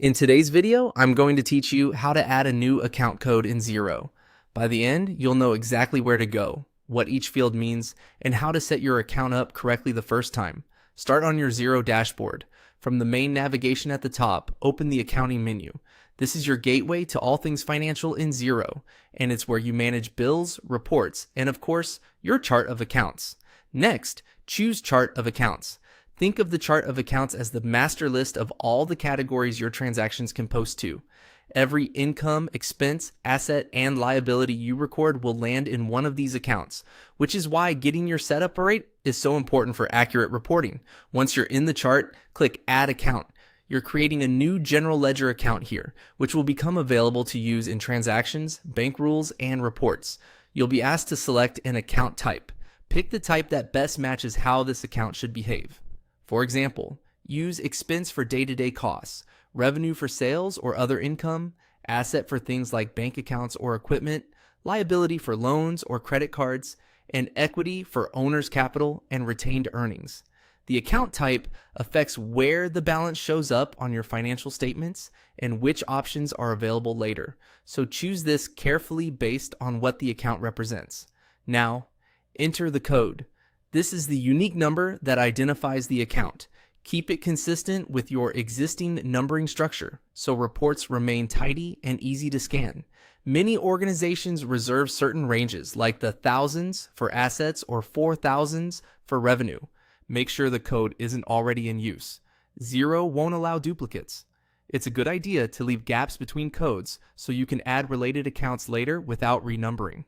In today's video, I'm going to teach you how to add a new account code in Xero. By the end, you'll know exactly where to go, what each field means, and how to set your account up correctly the first time. Start on your Xero dashboard. From the main navigation at the top, open the accounting menu. This is your gateway to all things financial in Xero, and it's where you manage bills, reports, and of course, your chart of accounts. Next, choose Chart of Accounts. Think of the chart of accounts as the master list of all the categories your transactions can post to. Every income, expense, asset, and liability you record will land in one of these accounts, which is why getting your setup right is so important for accurate reporting. Once you're in the chart, click Add Account. You're creating a new general ledger account here, which will become available to use in transactions, bank rules, and reports. You'll be asked to select an account type. Pick the type that best matches how this account should behave. For example, use expense for day-to-day costs, revenue for sales or other income, asset for things like bank accounts or equipment, liability for loans or credit cards, and equity for owner's capital and retained earnings. The account type affects where the balance shows up on your financial statements and which options are available later, so choose this carefully based on what the account represents. Now, enter the code. This is the unique number that identifies the account. Keep it consistent with your existing numbering structure so reports remain tidy and easy to scan. Many organizations reserve certain ranges like the thousands for assets or 4,000s for revenue. Make sure the code isn't already in use. Xero won't allow duplicates. It's a good idea to leave gaps between codes so you can add related accounts later without renumbering.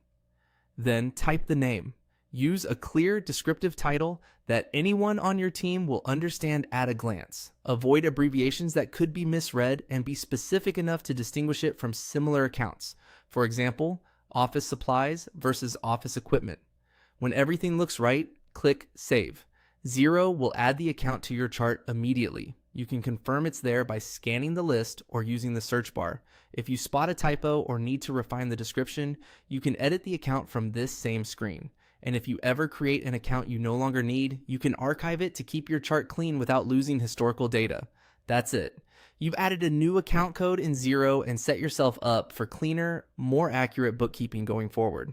Then type the name. Use a clear, descriptive title that anyone on your team will understand at a glance. Avoid abbreviations that could be misread and be specific enough to distinguish it from similar accounts. For example, office supplies versus office equipment. When everything looks right, click Save. Xero will add the account to your chart immediately. You can confirm it's there by scanning the list or using the search bar. If you spot a typo or need to refine the description, you can edit the account from this same screen. And if you ever create an account you no longer need, you can archive it to keep your chart clean without losing historical data. That's it. You've added a new account code in Xero and set yourself up for cleaner, more accurate bookkeeping going forward.